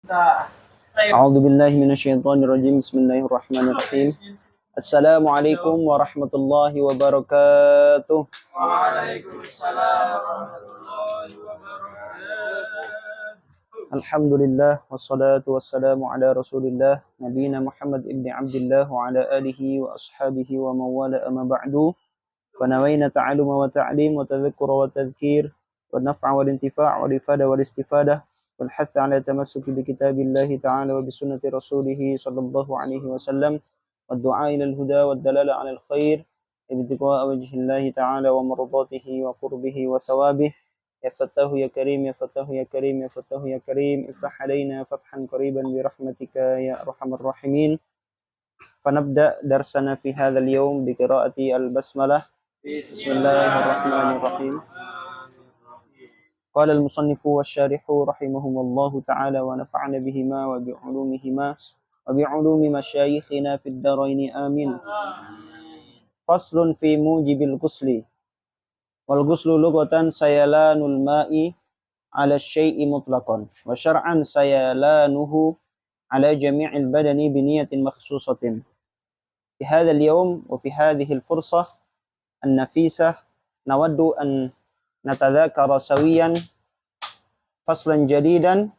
A'udzu billahi minasyaitonir rajim. Bismillahirrahmanirrahim. Assalamualaikum warahmatullahi wabarakatuh. Waalaikumsalam warahmatullahi wabarakatuh. Alhamdulillah wassalatu wassalamu ala Rasulillah nabiyina Muhammad ibn Abdullah wa ala alihi wa ashabihi wa mawala amma ba'du. Fanawayna ta'aluma wa ta'lim wa tadhakkura wa tadhkir wa naf'a wal intifa' wal ifada wal istifadah wal hath 'ala tamassuki bi kitabillahi ta'ala wa bi sunnati rasulih sallallahu alaihi wasallam wad du'a ila al huda wad dalala 'ala al khair ibtiqa'a wajhillahi ta'ala wa mardatihi wa qurbihi wa thawabih. Ya Fattahu ya Karim, ya Fattahu ya Karim, ya Fattahu ya Karim, iftah alaina fathan qariban bi rahmatika ya arhamar rahimin. Fanabda darsana fi hadzal yawm bi qiraati al-basmalah. Bismillahirrahmanirrahim. Qala al-musannif wa syarihu rahimahumullahu ta'ala wa nafa'ana bihima wa bi'ulumihima wa bi'ulumi masyayikhina fid daraini amin. Faslun fi mujibil ghusli. Wal ghuslu lughatan sayalanul ma'i ala syai'i mutlaqan wa syar'an sayalanuhu ala jami'il badani bi niyatin makhsusatin. Fi hadzal yawm wa fi hadhihi al-fursah an-nafisah nawaddu an natadhakara sawiyan faslan jadidan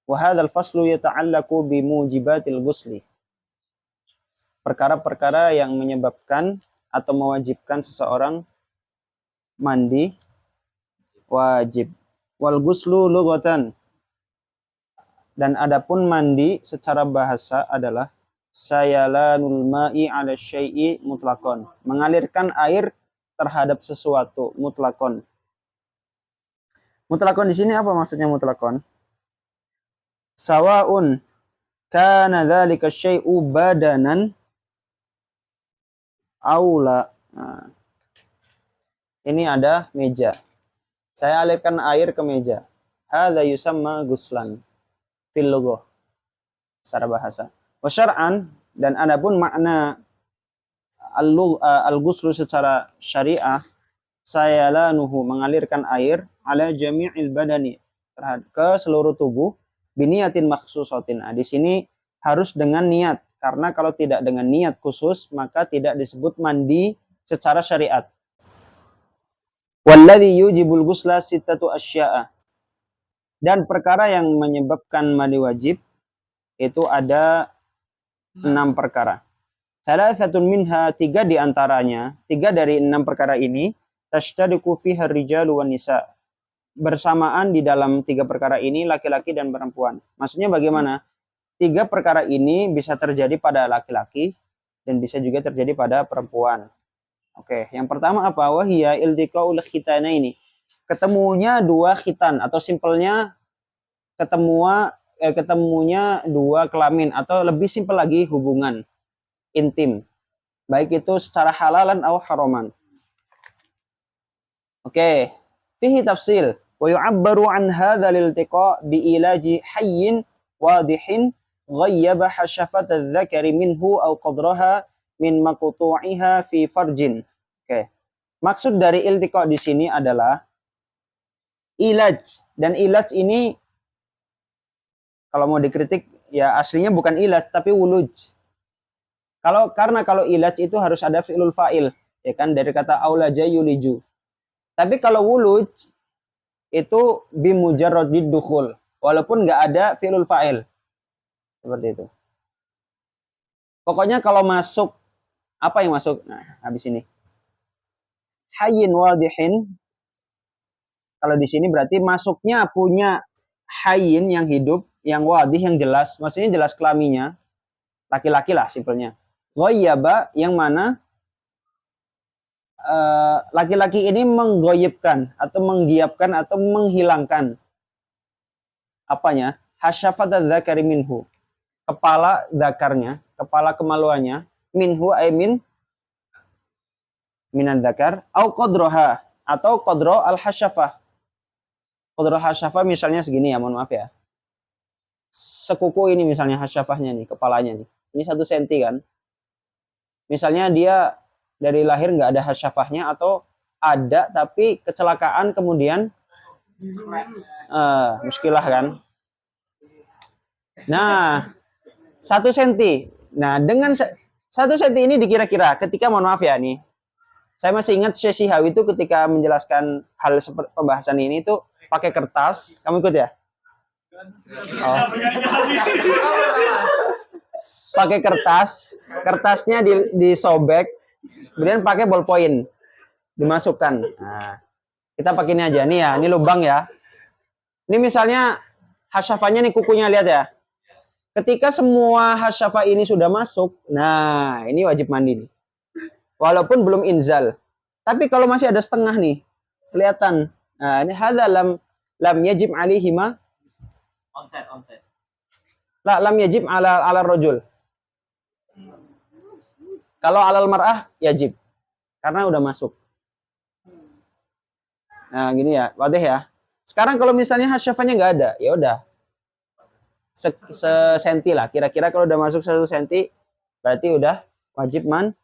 wa hadzal faslu yata'allaqu bi mujibatil ghusli. Perkara-perkara yang menyebabkan atau mewajibkan seseorang mandi wajib. Wal ghuslu lughatan, dan adapun mandi secara bahasa adalah sayalanul ma'i 'ala syai'i mutlaqan, mengalirkan air terhadap sesuatu mutlaqan. Mutlaqan di sini apa maksudnya mutlaqan? Sawaun kana dzalika syai'u badanan aula. Nah, ini ada meja. Saya alirkan air ke meja. Hadza yusamma ghuslan fil lughah, secara bahasa. Wa syar'an, dan adapun makna al-ghuslu secara syariah, sayalanuhu, mengalirkan air, ala jami'il badani, ke seluruh tubuh, biniyatin makhsusatin. Nah, di sini harus dengan niat, karena kalau tidak dengan niat khusus maka tidak disebut mandi secara syariat. Walladzi yujibul ghusla sittatu asya'a, dan perkara yang menyebabkan mandi wajib itu ada 6 perkara. Salasatun minha, 3 diantaranya, 3 dari 6 perkara ini, tashtadiku fiha rijalu wan nisa, bersamaan di dalam 3 perkara ini laki-laki dan perempuan. Maksudnya bagaimana? 3 perkara ini bisa terjadi pada laki-laki dan bisa juga terjadi pada perempuan. Oke, yang pertama apa? Wahiya iltiqaul khitanaini, ketemunya 2 khitan, atau simpelnya ketemunya 2 kelamin, atau lebih simpel lagi hubungan intim, baik itu secara halalan atau haraman. Oke, fihi tafsil wa yu'abbaru an hadzal iltiqa bi ilaji hayyin wadihin ghayyaba hasyafat adz-dzakari minhu aw qadraha min maqtu'iha fi farjin. Oke. Maksud dari iltiqa di sini adalah ilaj, dan ilaj ini kalau mau dikritik ya aslinya bukan ilaj tapi wuluj. Karena kalau ilaj itu harus ada fi'lul fa'il, ya kan, dari kata aulaja yuliju. Tapi kalau wuluj itu bimujarradid dukhul, walaupun nggak ada fi'lul fa'il. Seperti itu. Pokoknya kalau masuk, apa yang masuk? Nah, habis ini. Hayyin wadihin. Kalau di sini berarti masuknya punya hayyin yang hidup, yang wadih yang jelas, maksudnya jelas kelaminnya, laki-laki lah simpelnya. Ghayyaba, yang mana laki-laki ini menggoyibkan atau menggiapkan atau menghilangkan apanya? Hasyafat adz-dzakari minhu, kepala dzakarnya, kepala kemaluannya, minhu ay minan dzakar, au qadroha, atau qadro al-hasyafah. Qadro hasyafah misalnya segini ya, mohon maaf ya. Sekuku ini misalnya hasyafahnya nih, kepalanya nih. Ini 1 senti kan. Misalnya dia dari lahir nggak ada hasyafahnya, atau ada tapi kecelakaan kemudian muskilah kan. Nah, 1 senti. Nah, dengan 1 senti ini dikira-kira ketika, mohon maaf ya nih, saya masih ingat Syekh Syihawi itu ketika menjelaskan hal seperti pembahasan ini itu pakai kertas. Kamu ikut ya? Oh. Pakai kertas, kertasnya disobek, kemudian pakai ballpoint, dimasukkan. Nah, kita pakai ini aja. Nih ya, ini lubang ya. Ini misalnya hasyafanya nih, kukunya lihat ya. Ketika semua hasyafa ini sudah masuk, nah ini wajib mandi nih. Walaupun belum inzal. Tapi kalau masih ada setengah nih, kelihatan. Nah, ini hadza lam yajib alaihi ma Onset. la lam yajib ala rajul. Kalau alal mar'ah yajib. Karena udah masuk. Nah, gini ya, wadih ya. Sekarang kalau misalnya hasyafanya nggak ada, ya udah. Senti lah, kira-kira kalau udah masuk 1 senti berarti udah wajib mandi.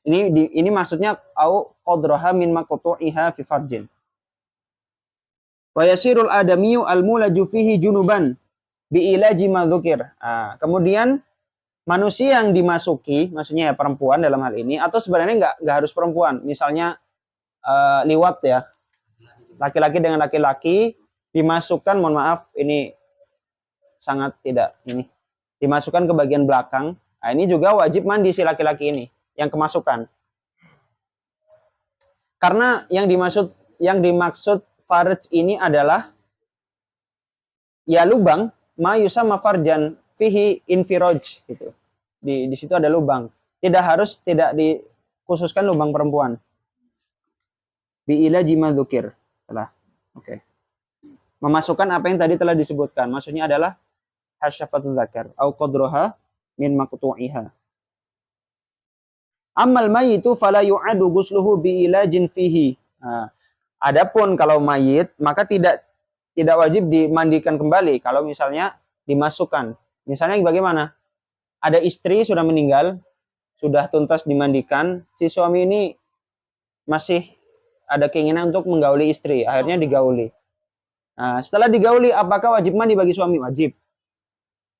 Ini maksudnya au qadraha min maqtu'iha fi farjin. Wa yasirul adamiyu al-mulaju fihi junuban bi ilaji ma dzukir. Kemudian manusia yang dimasuki, maksudnya ya perempuan dalam hal ini, atau sebenarnya nggak harus perempuan, misalnya liwat ya, laki-laki dengan laki-laki dimasukkan, mohon maaf ini sangat tidak ini, dimasukkan ke bagian belakang. Nah, ini juga wajib mandi si laki-laki ini yang kemasukan. Karena yang dimaksud farj ini adalah ya lubang ma yusamma farjan fihi infiraj gitu. Di situ ada lubang. Tidak dikhususkan lubang perempuan. Bi ilaji ma dzukir. Oke. Memasukkan apa yang tadi telah disebutkan. Maksudnya adalah hasyafatul dzakar au qadruha min maqtu'iha. Ammal mayyitu fala yu'adu ghusluhu bi ilajin fihi. Adapun kalau mayit maka tidak wajib dimandikan kembali kalau misalnya dimasukkan. Misalnya bagaimana? Ada istri sudah meninggal, sudah tuntas dimandikan, si suami ini masih ada keinginan untuk menggauli istri, akhirnya digauli. Nah, setelah digauli apakah wajib mandi bagi suami? Wajib.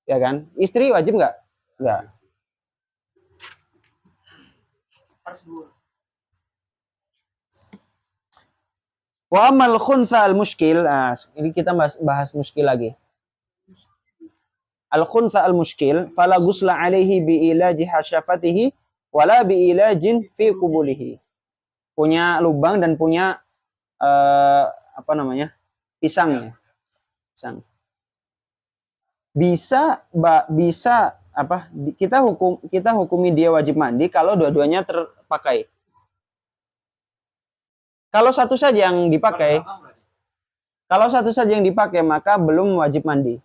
Ya kan? Istri wajib nggak? Nggak. Wa amal khunsa al-mushkil. Ini kita bahas muskil lagi. Al-khunsa al-mushkil fala ghusla alaihi bi ilaji hasyafatihi wala bi ilajin fi qubulihi. Punya lubang dan punya pisang ya. Pisang. Bisa kita hukumi dia wajib mandi kalau dua-duanya terpakai. Kalau satu saja yang dipakai, maka belum wajib mandi.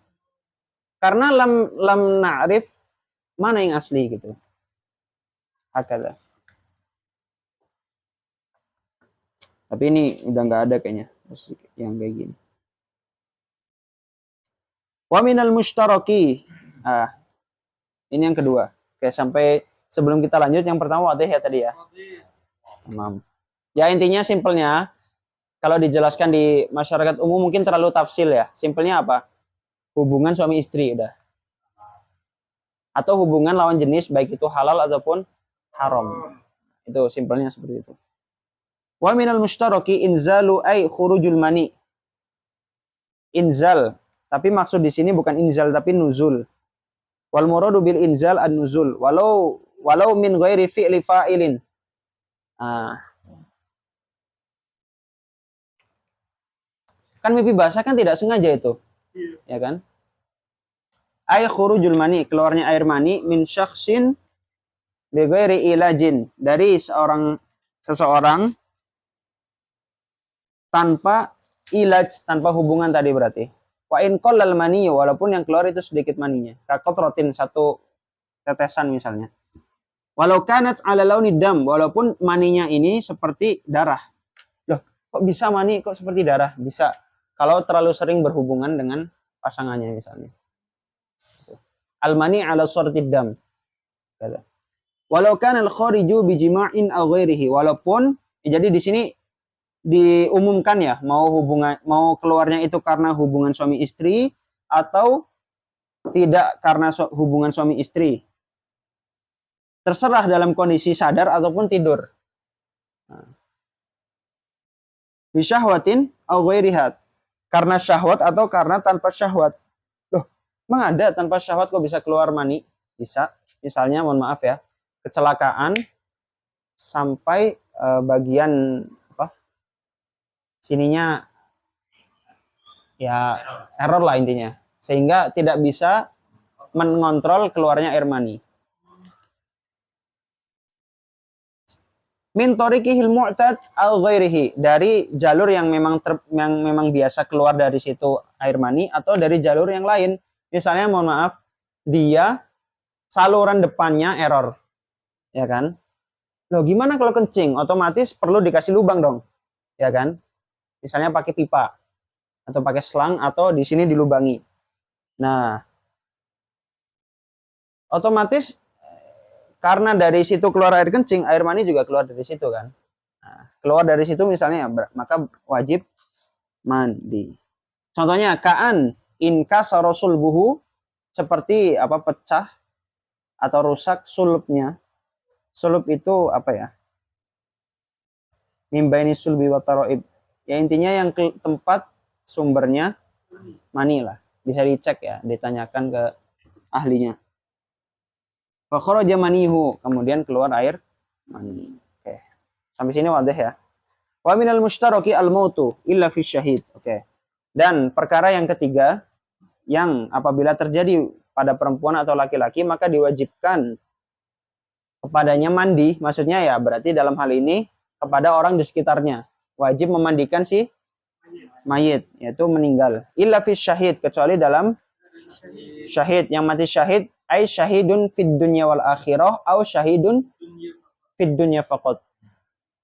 Karena lam na'rif mana yang asli gitu. Hakada. Tapi ini udah nggak ada kayaknya yang kayak gini. Wa minal mushtaraki. Ini yang kedua. Oke, sampai sebelum kita lanjut yang pertama wadih ya tadi ya. Tamam. Ya intinya simpelnya kalau dijelaskan di masyarakat umum mungkin terlalu tafsil ya. Simpelnya apa? Hubungan suami istri udah. Atau hubungan lawan jenis baik itu halal ataupun haram. Itu simpelnya seperti itu. Wa minal mushtaraki inzalu ay khurujul mani. Inzal, tapi maksud di sini bukan inzal tapi nuzul. Wal muradu bil inzal an-nuzul walau min ghairi fi'li fa'ilin. Kan mimpi basah kan tidak sengaja itu. Ya kan? Ay khurujul mani, keluarnya air mani min syakhsin bi ghairi ilajin, dari seseorang tanpa ilaj, tanpa hubungan tadi berarti. Wa in qallal mani, walaupun yang keluar itu sedikit maninya. Kakotrotin, satu tetesan misalnya. Walau kanat ala launi dam, walaupun maninya ini seperti darah. Loh, kok bisa mani kok seperti darah? Bisa. Kalau terlalu sering berhubungan dengan pasangannya misalnya. Al-mani ala surtid dam. Walau kana al-khariju bi jima'in aw ghairihi, walaupun jadi di sini diumumkan ya, mau keluarnya itu karena hubungan suami istri atau tidak karena hubungan suami istri. Terserah dalam kondisi sadar ataupun tidur. Bisyahwatin au ghairiha. Karena syahwat atau karena tanpa syahwat. Loh, emang ada tanpa syahwat kok bisa keluar mani? Bisa. Misalnya, mohon maaf ya, kecelakaan sampai bagian apa? Sininya ya error lah intinya. Sehingga tidak bisa mengontrol keluarnya air mani. Min tariqihil mu'tad au ghairihi, dari jalur yang memang biasa keluar dari situ air mani atau dari jalur yang lain. Misalnya mohon maaf, dia saluran depannya error. Ya kan? Loh, gimana kalau kencing? Otomatis perlu dikasih lubang dong. Ya kan? Misalnya pakai pipa atau pakai selang atau di sini dilubangi. Nah, otomatis karena dari situ keluar air kencing, air mani juga keluar dari situ kan. Nah, keluar dari situ misalnya, maka wajib mandi. Contohnya, ka'an inkasara sulbuhu, seperti apa, pecah atau rusak sulubnya. Sulub itu apa ya? Mimbaini sulbi wa taraib. Ya intinya yang tempat sumbernya mani lah. Bisa dicek ya, ditanyakan ke ahlinya. Fa kharaja manihu, kemudian keluar air mani. Oke. Sampai sini wadah ya. Wa minal mushtaraki al-mautu illa fi syahid. Oke. Dan perkara yang ketiga, yang apabila terjadi pada perempuan atau laki-laki maka diwajibkan kepadanya mandi, maksudnya ya berarti dalam hal ini kepada orang di sekitarnya. Wajib memandikan si mayit, yaitu meninggal. Illa fi syahid, kecuali dalam syahid. Yang mati syahid ay syahidun fid dunya wal akhirah au syahidun fid dunya faqat.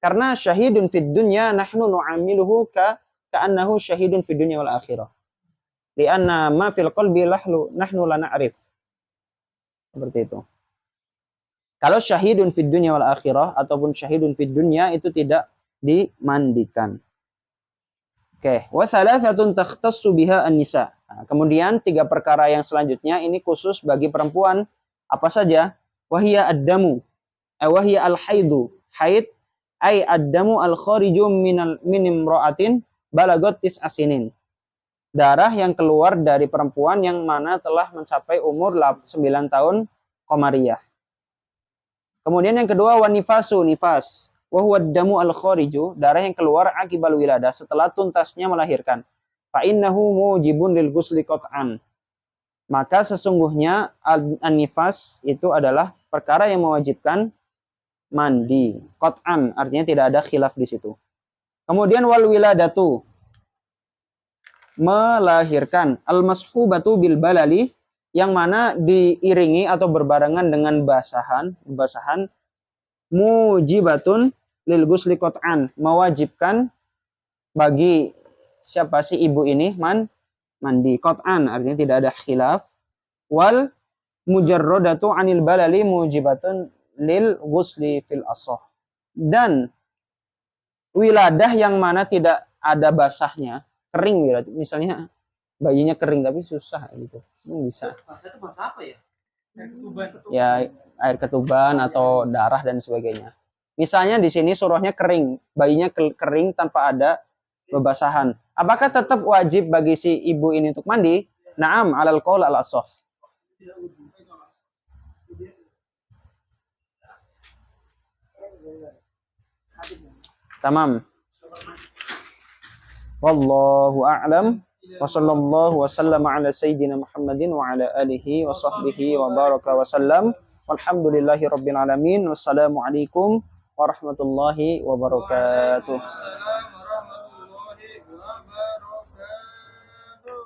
Karena syahidun fid dunya nahnu nu'amiluhu ka'annahu syahidun fid dunya wal akhirah. Li'anna ma fil qalbi nahnu la na'rif. Seperti itu. Kalau syahidun fid dunya wal akhirah ataupun syahidun fid dunya itu tidak dimandikan. Oke, wa thalathatun takhtassu biha an-nisa. Nah, kemudian 3 perkara yang selanjutnya ini khusus bagi perempuan. Apa saja? Wahia ad-damu, wahia al-haidu. Haid ay ad-damu al-khariju min imra'atin balagot tis'asinin. Darah yang keluar dari perempuan yang mana telah mencapai umur 9 tahun qamariyah. Kemudian yang kedua, wanifasu, nifas. Wa huwa ad-damu al-khariju, darah yang keluar akibal wiladah, setelah tuntasnya melahirkan. Fa innahu mujibun lil ghusli qat'an. Maka sesungguhnya an-nifas itu adalah perkara yang mewajibkan mandi. Qat'an artinya tidak ada khilaf di situ. Kemudian wal wiladatu, melahirkan. Al-mashubatu bil balali, yang mana diiringi atau berbarengan dengan basahan, mujibatun lil ghusli qat'an, mewajibkan bagi siapa sih ibu ini mandi. Qat'an artinya tidak ada khilaf. Wal mujarradatu anil balali mujibatun lil ghusli fil asah. Dan wiladah yang mana tidak ada basahnya, kering berarti, misalnya bayinya kering tapi susah gitu, bisa. Basah itu basah apa ya? Ya air ketuban atau darah dan sebagainya. Misalnya di sini surahnya kering, bayinya kering tanpa ada bebasahan. Apakah tetap wajib bagi si ibu ini untuk mandi? Naam, alal qaul al asah. Tamam. Wallahu a'lam. Wa sallallahu wa sallama ala sayyidina Muhammadin wa ala alihi wa sahbihi wa baraka wa sallam. Walhamdulillahi rabbil alamin. Wassalamualaikum warahmatullahi wabarakatuh.